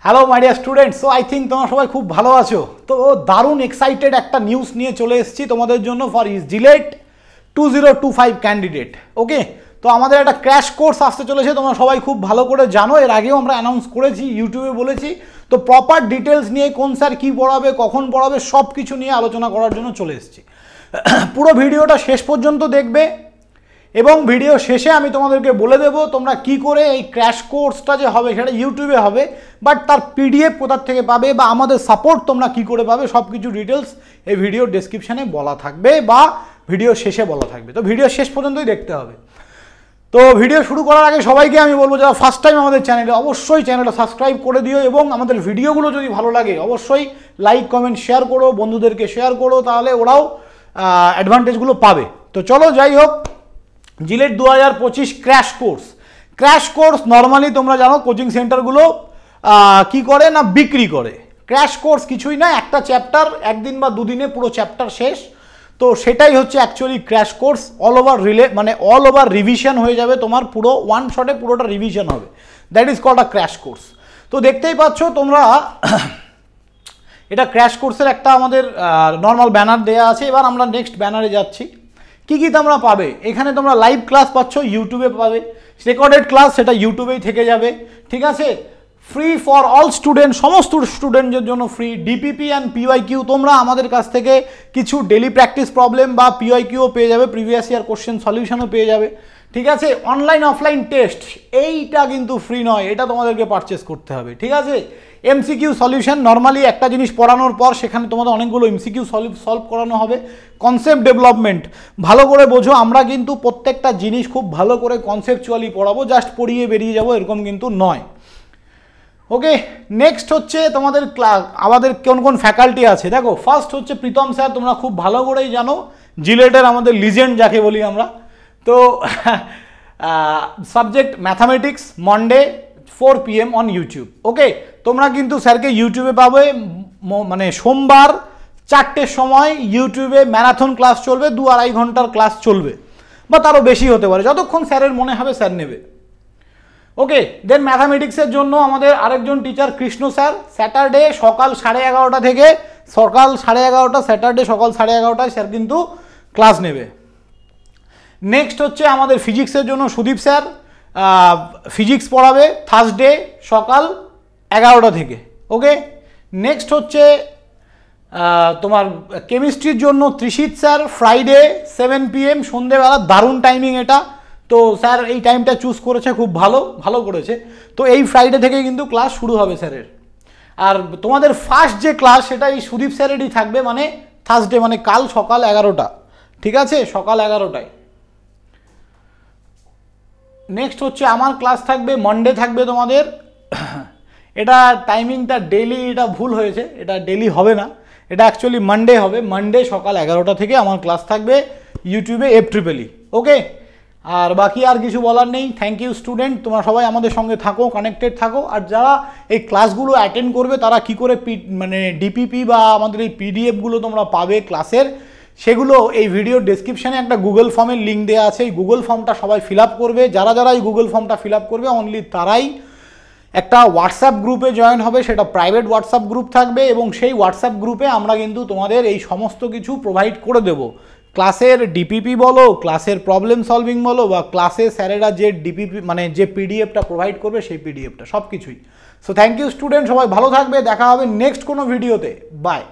Hello my dear students, so I think তোমরা সবাই খুব ভালো আছো। তো দারুণ এক্সাইটেড একটা নিউজ নিয়ে চলে এসেছি তোমাদের জন্য ফর জিলেট 2025 ক্যান্ডিডেট। ওকে, তো আমাদের একটা ক্র্যাশ কোর্স আসতে চলেছে, তোমরা সবাই খুব ভালো করে জানো, এর আগেও আমরা অ্যানাউন্স করেছি, ইউটিউবে বলেছি। তো প্রপার ডিটেলস নিয়ে কোন স্যার কী পড়াবে, কখন পড়াবে, সব কিছু নিয়ে আলোচনা করার জন্য চলে এসেছি। পুরো ভিডিওটা শেষ পর্যন্ত দেখবে এবং ভিডিও শেষে আমি তোমাদেরকে বলে দেবো তোমরা কি করে এই ক্র্যাশ কোর্সটা যে হবে সেটা ইউটিউবে হবে, বাট তার পিডিএফ কোথার থেকে পাবে বা আমাদের সাপোর্ট তোমরা কি করে পাবে সব কিছু ডিটেলস এই ভিডিওর ডেসক্রিপশানে বলা থাকবে বা ভিডিও শেষে বলা থাকবে। তো ভিডিও শেষ পর্যন্তই দেখতে হবে। তো ভিডিও শুরু করার আগে সবাইকে আমি বলবো যারা ফার্স্ট টাইম আমাদের চ্যানেলে, অবশ্যই চ্যানেলটা সাবস্ক্রাইব করে দিও এবং আমাদের ভিডিওগুলো যদি ভালো লাগে অবশ্যই লাইক কমেন্ট শেয়ার করো, বন্ধুদেরকে শেয়ার করো, তাহলে ওরাও অ্যাডভান্টেজগুলো পাবে। তো চলো যাই হোক, জিলেট 2025 ক্র্যাশ কোর্স নর্মালি তোমরা জানো কোচিং সেন্টারগুলো কি করে না বিক্রি করে। ক্র্যাশ কোর্স কিছুই না, একটা চ্যাপ্টার একদিন বা দুদিনে পুরো চ্যাপ্টার শেষ। তো সেটাই হচ্ছে actually crash course. All over revision হয়ে যাবে তোমার, পুরো ওয়ান শটে পুরোটা রিভিশন হবে। That is called a crash course. তো দেখতেই পাচ্ছ তোমরা এটা ক্র্যাশ কোর্সের একটা আমাদের নর্মাল ব্যানার দেওয়া আছে। এবার আমরা নেক্সট ব্যানারে যাচ্ছি। কী কী তোমরা পাবে এখানে, তোমরা লাইভ ক্লাস পাচ্ছ, ইউটিউবে পাবে, রেকর্ডেড ক্লাস সেটা ইউটিউবেই থেকে যাবে, ঠিক আছে। ফ্রি ফর অল স্টুডেন্ট, সমস্ত স্টুডেন্টদের জন্য ফ্রি। ডিপিপি অ্যান্ড পিওয়াইকিউ তোমরা আমাদের কাছ থেকে কিছু ডেলি প্র্যাকটিস প্রবলেম বা পিওয়াইকিউও পেয়ে যাবে, প্রিভিয়াস ইয়ার কোশ্চেন সলিউশনও পেয়ে যাবে, ঠিক আছে। অনলাইন অফলাইন টেস্ট এইটা কিন্তু ফ্রি নয়, এটা তোমাদেরকে পারচেস করতে হবে, ঠিক আছে। এমসিকিউ সলিউশন, নর্মালি একটা জিনিস পড়ানোর পর সেখানে তোমাদের অনেকগুলো এমসিকিউ সলভ করানো হবে। কনসেপ্ট ডেভেলপমেন্ট, ভালো করে বোঝো, আমরা কিন্তু প্রত্যেকটা জিনিস খুব ভালো করে কনসেপচুয়ালি পড়াবো, জাস্ট পড়িয়ে বেরিয়ে যাবো এরকম কিন্তু নয়। ওকে, নেক্সট হচ্ছে তোমাদের আমাদের কোন কোন ফ্যাকাল্টি আছে। দেখো, ফার্স্ট হচ্ছে প্রীতম স্যার, তোমরা খুব ভালো করেই জানো, জিলেটের আমাদের লিজেন্ড যাকে বলি আমরা। তো subject mathematics, Monday 4 PM on YouTube. Okay, তোমরা কিন্তু স্যারকে ইউটিউবে পাবে, মানে সোমবার 4টের সময় ইউটিউবে ম্যারাথন ক্লাস চলবে, 2-2.5 ঘন্টার ক্লাস চলবে বা তারও বেশি হতে পারে, যতক্ষণ স্যারের মনে হবে স্যার নেবে। ওকে, দেন ম্যাথামেটিক্সের জন্য আমাদের আরেকজন টিচার কৃষ্ণ স্যার, স্যাটারডে সকাল 11:30 থেকে স্যাটারডে সকাল 11:30 স্যার কিন্তু ক্লাস নেবে। নেক্সট হচ্ছে আমাদের ফিজিক্সের জন্য সুদীপ স্যার, ফিজিক্স পড়াবে থার্সডে সকাল 11টা থেকে। ওকে, নেক্সট হচ্ছে তোমার কেমিস্ট্রির জন্য ত্রিশিত স্যার, ফ্রাইডে 7 PM সন্ধেবেলা, দারুণ টাইমিং এটা। তো স্যার এই টাইমটা চুজ করেছে, খুব ভালো করেছে। তো এই ফ্রাইডে থেকে কিন্তু ক্লাস শুরু হবে স্যারের। আর তোমাদের ফার্স্ট যে ক্লাস সেটা এই সুদীপ স্যারেরই থাকবে, মানে থার্সডে, মানে কাল সকাল 11টা, ঠিক আছে, সকাল 11টায়। নেক্সট হচ্ছে আমার ক্লাস থাকবে মনডে থাকবে তোমাদের, এটা টাইমিংটা ডেলি, এটা ভুল হয়েছে, এটা ডেলি হবে না, এটা অ্যাকচুয়ালি মানডে হবে। মানডে সকাল 11টা থেকে আমার ক্লাস থাকবে ইউটিউবে FEEE। ওকে, আর বাকি আর কিছু বলার নেই। থ্যাংক ইউ স্টুডেন্ট, তোমরা সবাই আমাদের সঙ্গে থাকো, কানেক্টেড থাকো। আর যারা এই ক্লাসগুলো অ্যাটেন্ড করবে তারা কি করে মানে ডিপিপি বা আমাদের এই পিডিএফগুলো তোমরা পাবে ক্লাসের, সেগুলো এই ভিডিওর ডেসক্রিপশানে একটা গুগল ফর্মের লিঙ্ক দেওয়া আছে। এই গুগল ফর্মটা সবাই ফিল আপ করবে। যারা এই গুগল ফর্মটা ফিল আপ করবে অনলি তারাই একটা হোয়াটসঅ্যাপ গ্রুপে জয়েন হবে, সেটা প্রাইভেট হোয়াটসঅ্যাপ গ্রুপ থাকবে এবং সেই হোয়াটসঅ্যাপ গ্রুপে আমরা কিন্তু তোমাদের এই সমস্ত কিছু প্রোভাইড করে দেবো। ক্লাসের ডিপিপি বলো, ক্লাসের প্রবলেম সলভিং বলো, বা ক্লাসে স্যারেরা যে ডিপিপি মানে যে পিডিএফটা প্রোভাইড করবে সেই পিডিএফটা, সব কিছুই। সো থ্যাংক ইউ স্টুডেন্ট, সবাই ভালো থাকবে, দেখা হবে নেক্সট কোনো ভিডিওতে। বাই।